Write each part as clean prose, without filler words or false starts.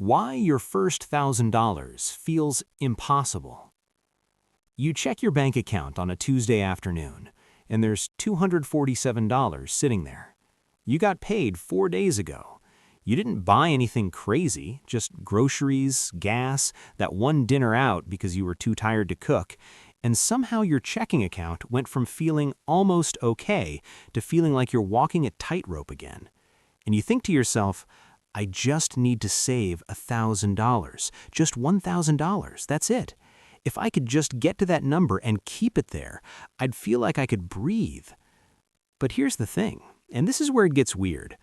Why your first $1,000 feels impossible. You check your bank account on a Tuesday afternoon, and there's $247 sitting there. You got paid 4 days ago. You didn't buy anything crazy, just groceries, gas, that one dinner out because you were too tired to cook, and somehow your checking account went from feeling almost okay to feeling like you're walking a tightrope again. And you think to yourself, I just need to save $1,000, just $1,000, that's it. If I could just get to that number and keep it there, I'd feel like I could breathe. But here's the thing, and this is where it gets weird.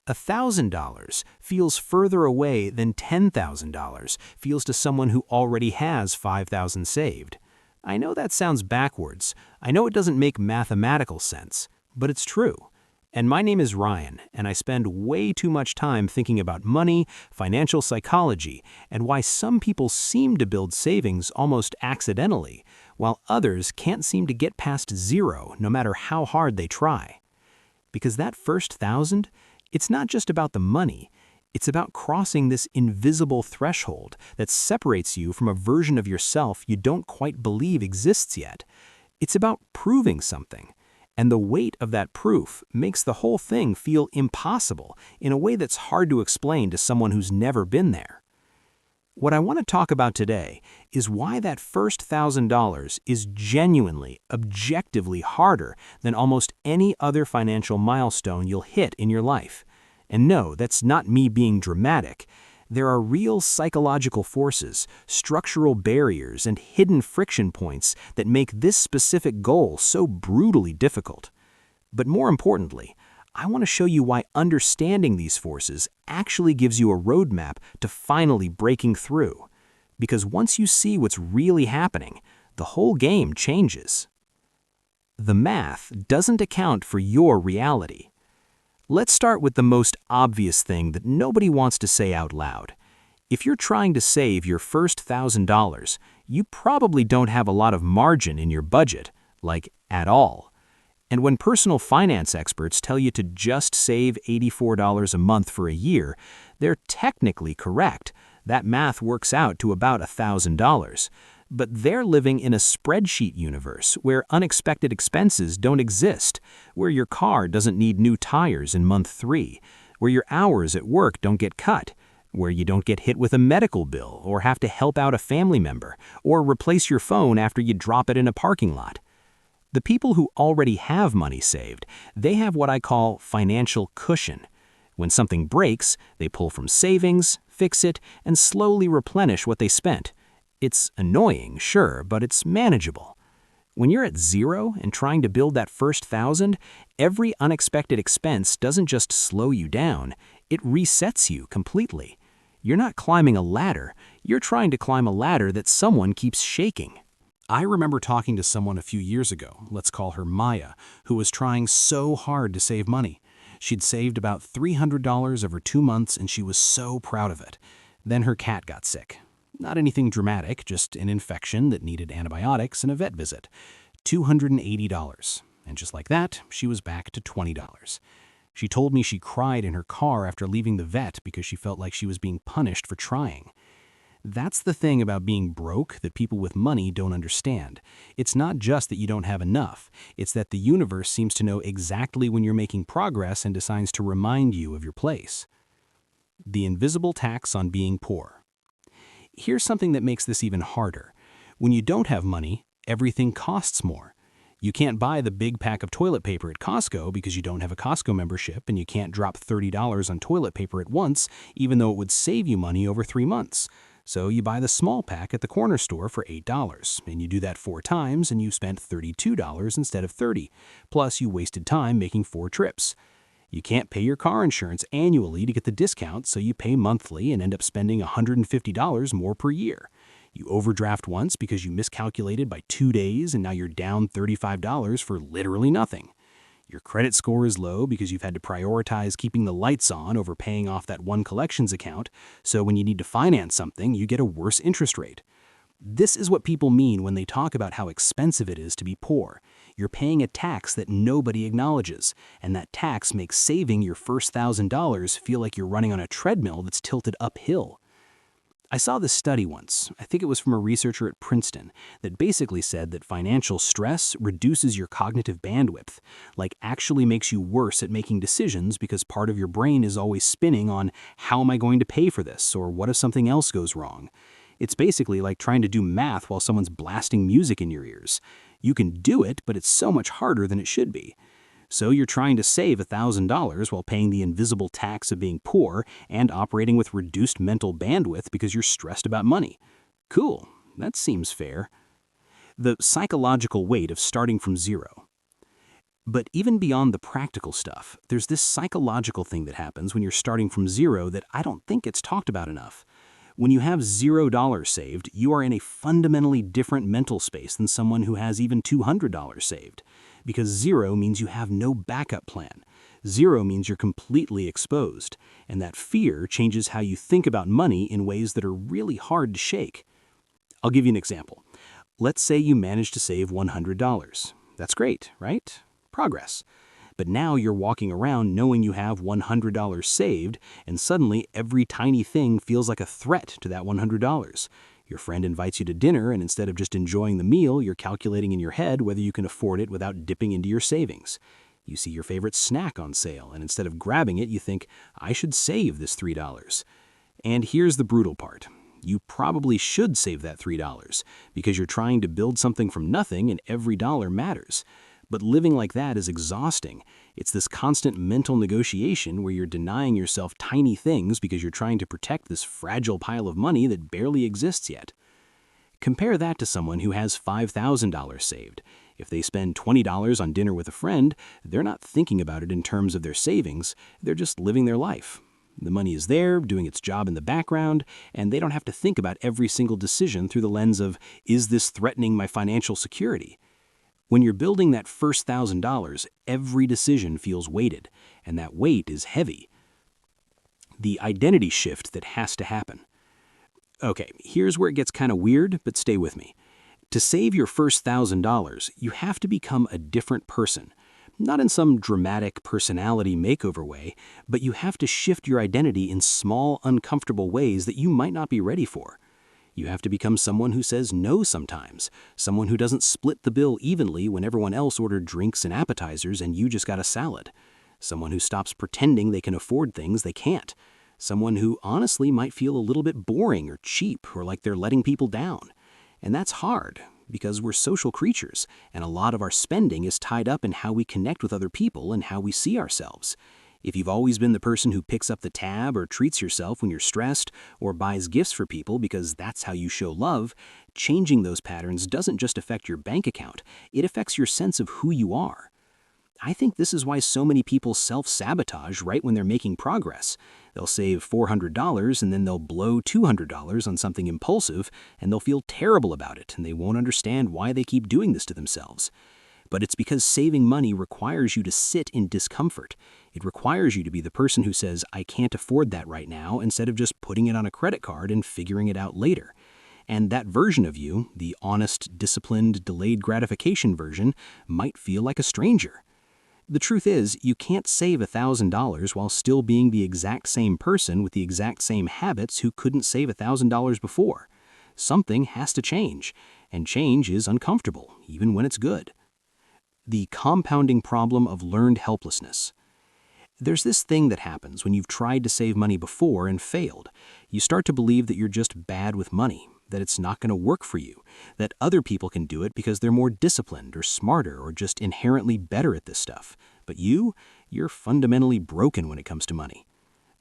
$1,000 feels further away than $10,000 feels to someone who already has $5,000 saved. I know that sounds backwards. I know it doesn't make mathematical sense, but it's true. And my name is Ryan, and I spend way too much time thinking about money, financial psychology, and why some people seem to build savings almost accidentally, while others can't seem to get past zero no matter how hard they try. Because that first 1,000, it's not just about the money, it's about crossing this invisible threshold that separates you from a version of yourself you don't quite believe exists yet. It's about proving something. And the weight of that proof makes the whole thing feel impossible in a way that's hard to explain to someone who's never been there. What I want to talk about today is why that first $1,000 is genuinely, objectively harder than almost any other financial milestone you'll hit in your life. And no, that's not me being dramatic. There are real psychological forces, structural barriers, and hidden friction points that make this specific goal so brutally difficult. But more importantly, I want to show you why understanding these forces actually gives you a roadmap to finally breaking through. Because once you see what's really happening, the whole game changes. The math doesn't account for your reality. Let's start with the most obvious thing that nobody wants to say out loud. If you're trying to save your first $1,000, you probably don't have a lot of margin in your budget, like at all. And when personal finance experts tell you to just save $84 a month for a year, they're technically correct. That math works out to about $1,000. But they're living in a spreadsheet universe where unexpected expenses don't exist, where your car doesn't need new tires in month 3, where your hours at work don't get cut, where you don't get hit with a medical bill or have to help out a family member or replace your phone after you drop it in a parking lot. The people who already have money saved, they have what I call financial cushion. When something breaks, they pull from savings, fix it, and slowly replenish what they spent. It's annoying, sure, but it's manageable. When you're at zero and trying to build that first 1,000, every unexpected expense doesn't just slow you down, it resets you completely. You're not climbing a ladder, you're trying to climb a ladder that someone keeps shaking. I remember talking to someone a few years ago, let's call her Maya, who was trying so hard to save money. She'd saved about $300 over 2 months and she was so proud of it. Then her cat got sick. Not anything dramatic, just an infection that needed antibiotics and a vet visit. $280. And just like that, she was back to $20. She told me she cried in her car after leaving the vet because she felt like she was being punished for trying. That's the thing about being broke that people with money don't understand. It's not just that you don't have enough. It's that the universe seems to know exactly when you're making progress and decides to remind you of your place. The invisible tax on being poor. Here's something that makes this even harder. When you don't have money, everything costs more. You can't buy the big pack of toilet paper at Costco because you don't have a Costco membership, and you can't drop $30 on toilet paper at once, even though it would save you money over 3 months. So you buy the small pack at the corner store for $8, and you do that 4 times, and you spent $32 instead of $30. Plus, you wasted time making 4 trips. You can't pay your car insurance annually to get the discount, so you pay monthly and end up spending $150 more per year. You overdraft once because you miscalculated by 2 days and now you're down $35 for literally nothing. Your credit score is low because you've had to prioritize keeping the lights on over paying off that one collections account, so when you need to finance something, you get a worse interest rate. This is what people mean when they talk about how expensive it is to be poor. You're paying a tax that nobody acknowledges, and that tax makes saving your first $1,000 feel like you're running on a treadmill that's tilted uphill. I saw this study once, I think it was from a researcher at Princeton, that basically said that financial stress reduces your cognitive bandwidth, like actually makes you worse at making decisions because part of your brain is always spinning on how am I going to pay for this or what if something else goes wrong. It's basically like trying to do math while someone's blasting music in your ears. You can do it, but it's so much harder than it should be. So you're trying to save $1,000 while paying the invisible tax of being poor and operating with reduced mental bandwidth because you're stressed about money. Cool, that seems fair. The psychological weight of starting from zero. But even beyond the practical stuff, there's this psychological thing that happens when you're starting from zero that I don't think it's talked about enough. When you have $0 saved, you are in a fundamentally different mental space than someone who has even $200 saved. Because zero means you have no backup plan. Zero means you're completely exposed, and that fear changes how you think about money in ways that are really hard to shake. I'll give you an example. Let's say you manage to save $100. That's great, right? Progress. But now you're walking around knowing you have $100 saved, and suddenly every tiny thing feels like a threat to that $100. Your friend invites you to dinner, and instead of just enjoying the meal, you're calculating in your head whether you can afford it without dipping into your savings. You see your favorite snack on sale, and instead of grabbing it, you think, I should save this $3. And here's the brutal part. You probably should save that $3 because you're trying to build something from nothing and every dollar matters. But living like that is exhausting. It's this constant mental negotiation where you're denying yourself tiny things because you're trying to protect this fragile pile of money that barely exists yet. Compare that to someone who has $5,000 saved. If they spend $20 on dinner with a friend, they're not thinking about it in terms of their savings, they're just living their life. The money is there, doing its job in the background, and they don't have to think about every single decision through the lens of, is this threatening my financial security? When you're building that first $1,000, every decision feels weighted, and that weight is heavy. The identity shift that has to happen. Okay, here's where it gets kind of weird, but stay with me. To save your first $1,000, you have to become a different person. Not in some dramatic personality makeover way, but you have to shift your identity in small, uncomfortable ways that you might not be ready for. You have to become someone who says no sometimes, someone who doesn't split the bill evenly when everyone else ordered drinks and appetizers and you just got a salad. Someone who stops pretending they can afford things they can't. Someone who honestly might feel a little bit boring or cheap or like they're letting people down. And that's hard because we're social creatures and a lot of our spending is tied up in how we connect with other people and how we see ourselves. If you've always been the person who picks up the tab or treats yourself when you're stressed or buys gifts for people because that's how you show love, changing those patterns doesn't just affect your bank account, it affects your sense of who you are. I think this is why so many people self-sabotage right when they're making progress. They'll save $400 and then they'll blow $200 on something impulsive and they'll feel terrible about it and they won't understand why they keep doing this to themselves. But it's because saving money requires you to sit in discomfort. It requires you to be the person who says, I can't afford that right now, instead of just putting it on a credit card and figuring it out later. And that version of you, the honest, disciplined, delayed gratification version, might feel like a stranger. The truth is, you can't save $1,000 while still being the exact same person with the exact same habits who couldn't save $1,000 before. Something has to change, and change is uncomfortable, even when it's good. The compounding problem of learned helplessness. There's this thing that happens when you've tried to save money before and failed. You start to believe that you're just bad with money, that it's not going to work for you, that other people can do it because they're more disciplined or smarter or just inherently better at this stuff. But you're fundamentally broken when it comes to money.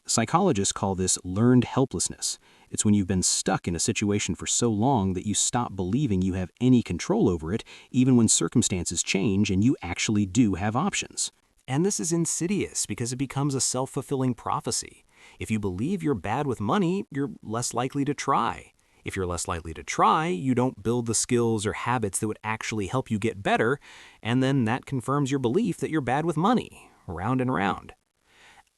Psychologists call this learned helplessness. It's when you've been stuck in a situation for so long that you stop believing you have any control over it, even when circumstances change and you actually do have options. And this is insidious because it becomes a self-fulfilling prophecy. If you believe you're bad with money, you're less likely to try. If you're less likely to try, you don't build the skills or habits that would actually help you get better, and then that confirms your belief that you're bad with money, round and round.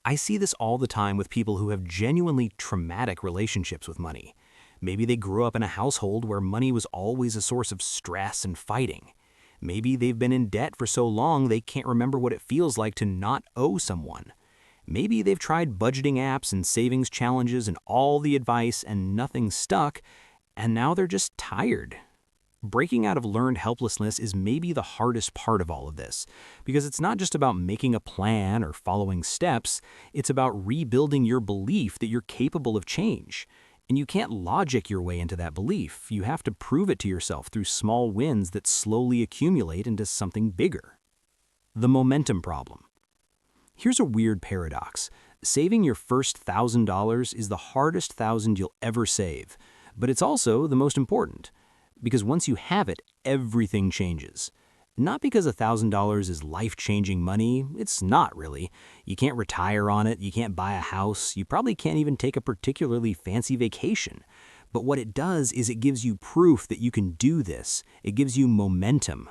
I see this all the time with people who have genuinely traumatic relationships with money. Maybe they grew up in a household where money was always a source of stress and fighting. Maybe they've been in debt for so long they can't remember what it feels like to not owe someone. Maybe they've tried budgeting apps and savings challenges and all the advice and nothing stuck, and now they're just tired. Breaking out of learned helplessness is maybe the hardest part of all of this, because it's not just about making a plan or following steps, it's about rebuilding your belief that you're capable of change. And you can't logic your way into that belief. You have to prove it to yourself through small wins that slowly accumulate into something bigger. The momentum problem. Here's a weird paradox. Saving your first $1,000 is the hardest $1,000 you'll ever save, but it's also the most important. Because once you have it, everything changes. Not because $1,000 is life-changing money, it's not really. You can't retire on it, you can't buy a house, you probably can't even take a particularly fancy vacation. But what it does is it gives you proof that you can do this. It gives you momentum.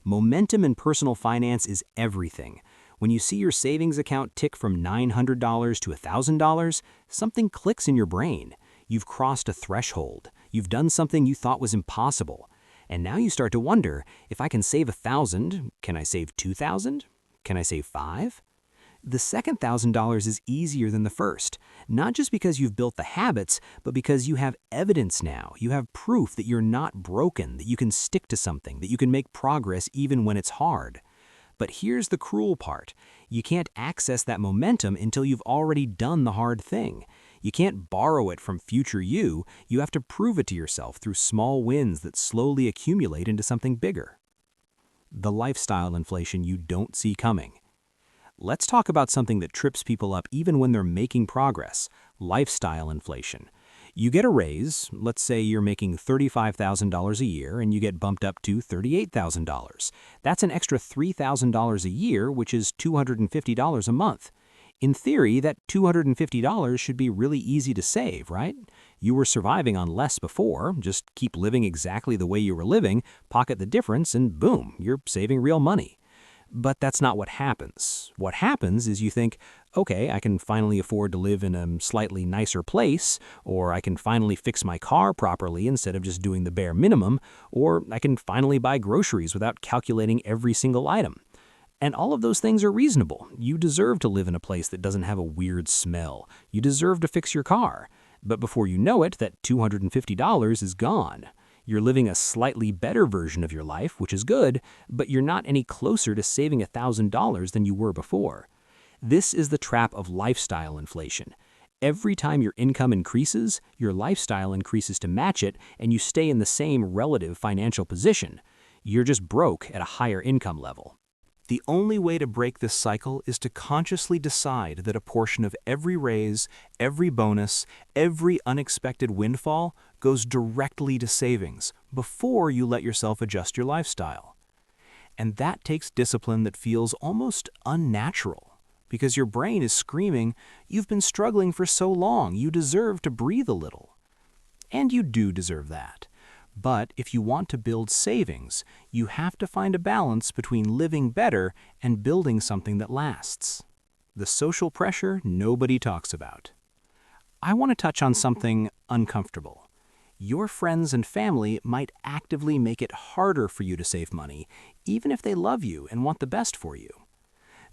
Momentum in personal finance is everything. When you see your savings account tick from $900 to $1,000, something clicks in your brain. You've crossed a threshold. You've done something you thought was impossible. And now you start to wonder, if I can save $1,000, can I save $2,000? Can I save $5,000? The second $1,000 is easier than the first, not just because you've built the habits, but because you have evidence now. You have proof that you're not broken, that you can stick to something, that you can make progress even when it's hard. But here's the cruel part. You can't access that momentum until you've already done the hard thing. You can't borrow it from future you have to prove it to yourself through small wins that slowly accumulate into something bigger. The lifestyle inflation you don't see coming. Let's talk about something that trips people up even when they're making progress: lifestyle inflation. You get a raise, let's say you're making $35,000 a year and you get bumped up to $38,000. That's an extra $3,000 a year, which is $250 a month. In theory, that $250 should be really easy to save, right? You were surviving on less before, just keep living exactly the way you were living, pocket the difference, and boom, you're saving real money. But that's not what happens. What happens is you think, okay, I can finally afford to live in a slightly nicer place, or I can finally fix my car properly instead of just doing the bare minimum, or I can finally buy groceries without calculating every single item. And all of those things are reasonable. You deserve to live in a place that doesn't have a weird smell. You deserve to fix your car. But before you know it, that $250 is gone. You're living a slightly better version of your life, which is good, but you're not any closer to saving $1,000 than you were before. This is the trap of lifestyle inflation. Every time your income increases, your lifestyle increases to match it, and you stay in the same relative financial position. You're just broke at a higher income level. The only way to break this cycle is to consciously decide that a portion of every raise, every bonus, every unexpected windfall goes directly to savings before you let yourself adjust your lifestyle. And that takes discipline that feels almost unnatural, because your brain is screaming, "You've been struggling for so long, you deserve to breathe a little." And you do deserve that. But if you want to build savings, you have to find a balance between living better and building something that lasts. The social pressure nobody talks about. I want to touch on something uncomfortable. Your friends and family might actively make it harder for you to save money, even if they love you and want the best for you.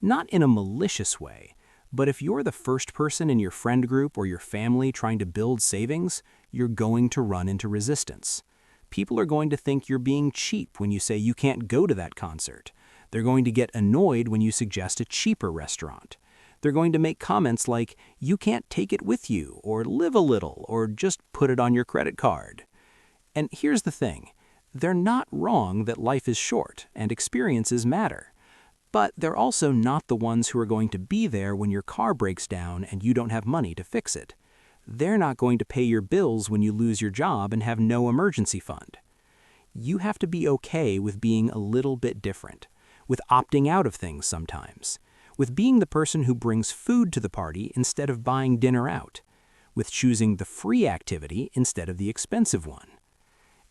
Not in a malicious way, but if you're the first person in your friend group or your family trying to build savings, you're going to run into resistance. People are going to think you're being cheap when you say you can't go to that concert. They're going to get annoyed when you suggest a cheaper restaurant. They're going to make comments like, "You can't take it with you," or "live a little," or "just put it on your credit card." And here's the thing. They're not wrong that life is short and experiences matter. But they're also not the ones who are going to be there when your car breaks down and you don't have money to fix it. They're not going to pay your bills when you lose your job and have no emergency fund. You have to be okay with being a little bit different, with opting out of things sometimes, with being the person who brings food to the party instead of buying dinner out, with choosing the free activity instead of the expensive one.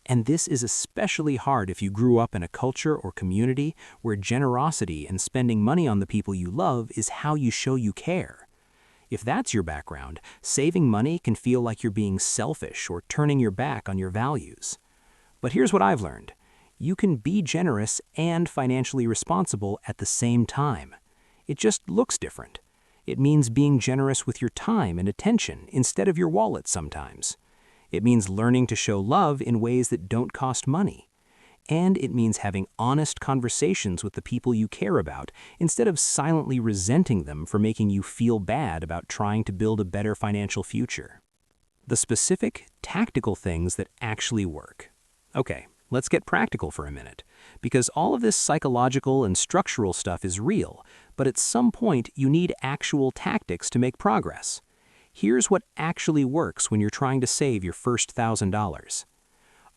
And this is especially hard if you grew up in a culture or community where generosity and spending money on the people you love is how you show you care. If that's your background, saving money can feel like you're being selfish or turning your back on your values. But here's what I've learned. You can be generous and financially responsible at the same time. It just looks different. It means being generous with your time and attention instead of your wallet sometimes. It means learning to show love in ways that don't cost money. And it means having honest conversations with the people you care about instead of silently resenting them for making you feel bad about trying to build a better financial future. The specific, tactical things that actually work. Okay, let's get practical for a minute, because all of this psychological and structural stuff is real, but at some point you need actual tactics to make progress. Here's what actually works when you're trying to save your first $1,000.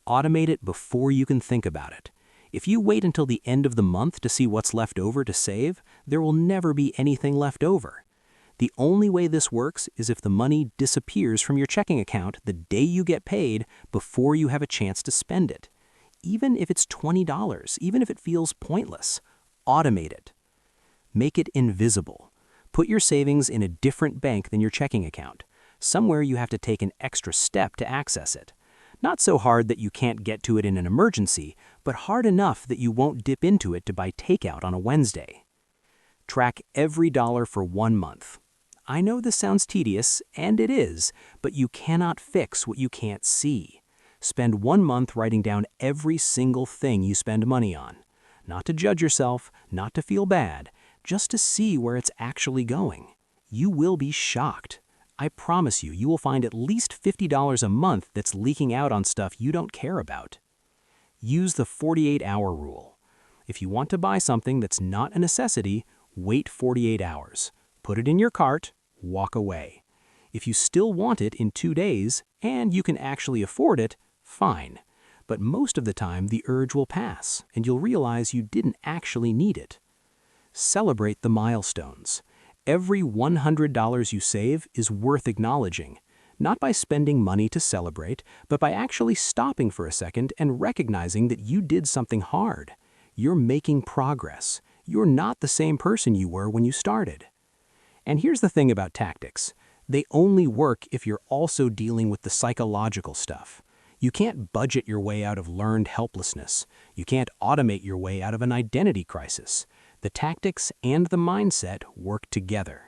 Automate it before you can think about it. If you wait until the end of the month to see what's left over to save, there will never be anything left over. The only way this works is if the money disappears from your checking account the day you get paid before you have a chance to spend it. Even if it's $20, even if it feels pointless, automate it. Make it invisible. Put your savings in a different bank than your checking account, somewhere you have to take an extra step to access it. Not so hard that you can't get to it in an emergency, but hard enough that you won't dip into it to buy takeout on a Wednesday. Track every dollar for 1 month. I know this sounds tedious, and it is, but you cannot fix what you can't see. Spend 1 month writing down every single thing you spend money on. Not to judge yourself, not to feel bad, just to see where it's actually going. You will be shocked. I promise you, you will find at least $50 a month that's leaking out on stuff you don't care about. Use the 48-hour rule. If you want to buy something that's not a necessity, wait 48 hours. Put it in your cart, walk away. If you still want it in 2 days, and you can actually afford it, fine. But most of the time, the urge will pass, and you'll realize you didn't actually need it. Celebrate the milestones. Every $100 you save is worth acknowledging, not by spending money to celebrate, but by actually stopping for a second and recognizing that you did something hard. You're making progress. You're not the same person you were when you started. And here's the thing about tactics. They only work if you're also dealing with the psychological stuff. You can't budget your way out of learned helplessness. You can't automate your way out of an identity crisis. The tactics and the mindset work together.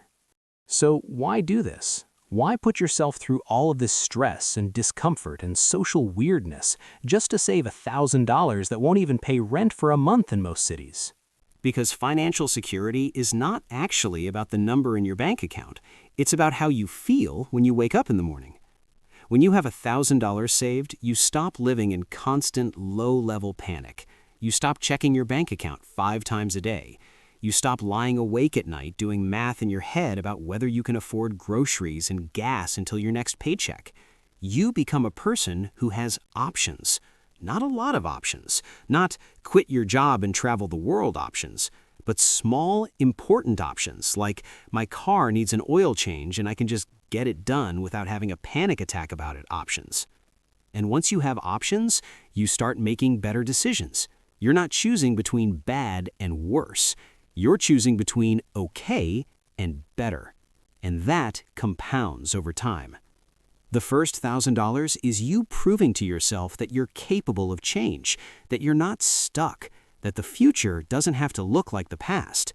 So why do this? Why put yourself through all of this stress and discomfort and social weirdness just to save $1,000 that won't even pay rent for a month in most cities? Because financial security is not actually about the number in your bank account. It's about how you feel when you wake up in the morning. When you have $1,000 saved, you stop living in constant low-level panic. You stop checking your bank account 5 times a day. You stop lying awake at night doing math in your head about whether you can afford groceries and gas until your next paycheck. You become a person who has options. Not a lot of options. Not quit your job and travel the world options. But small, important options like my car needs an oil change and I can just get it done without having a panic attack about it options. And once you have options, you start making better decisions. You're not choosing between bad and worse. You're choosing between okay and better. And that compounds over time. The first $1,000 is you proving to yourself that you're capable of change, that you're not stuck, that the future doesn't have to look like the past.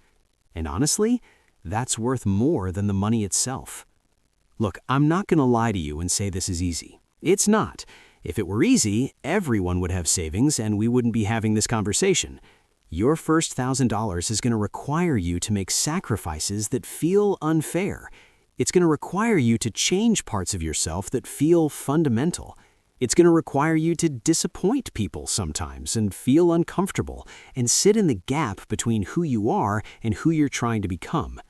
And honestly, that's worth more than the money itself. Look, I'm not going to lie to you and say this is easy. It's not. If it were easy, everyone would have savings and we wouldn't be having this conversation. Your first $1,000 is going to require you to make sacrifices that feel unfair. It's going to require you to change parts of yourself that feel fundamental. It's going to require you to disappoint people sometimes and feel uncomfortable and sit in the gap between who you are and who you're trying to become.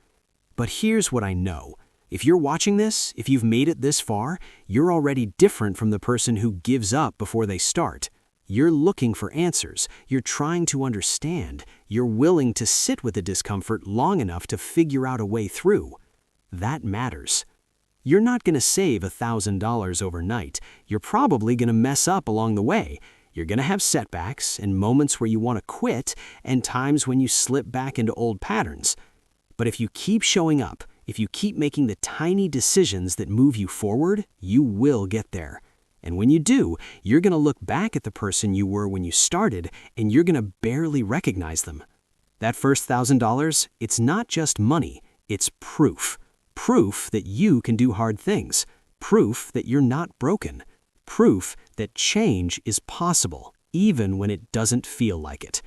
But here's what I know. If you're watching this, if you've made it this far, you're already different from the person who gives up before they start. You're looking for answers. You're trying to understand. You're willing to sit with the discomfort long enough to figure out a way through. That matters. You're not going to save $1,000 overnight. You're probably going to mess up along the way. You're going to have setbacks and moments where you want to quit and times when you slip back into old patterns. But if you keep showing up, if you keep making the tiny decisions that move you forward, you will get there. And when you do, you're going to look back at the person you were when you started and you're going to barely recognize them. That first $1,000, it's not just money. It's proof. Proof that you can do hard things. Proof that you're not broken. Proof that change is possible, even when it doesn't feel like it.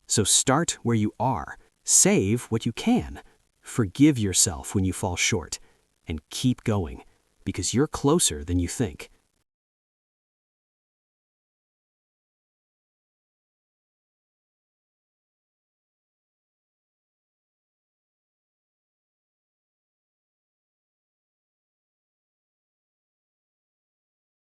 So start where you are. Save what you can. Forgive yourself when you fall short. And keep going, because you're closer than you think.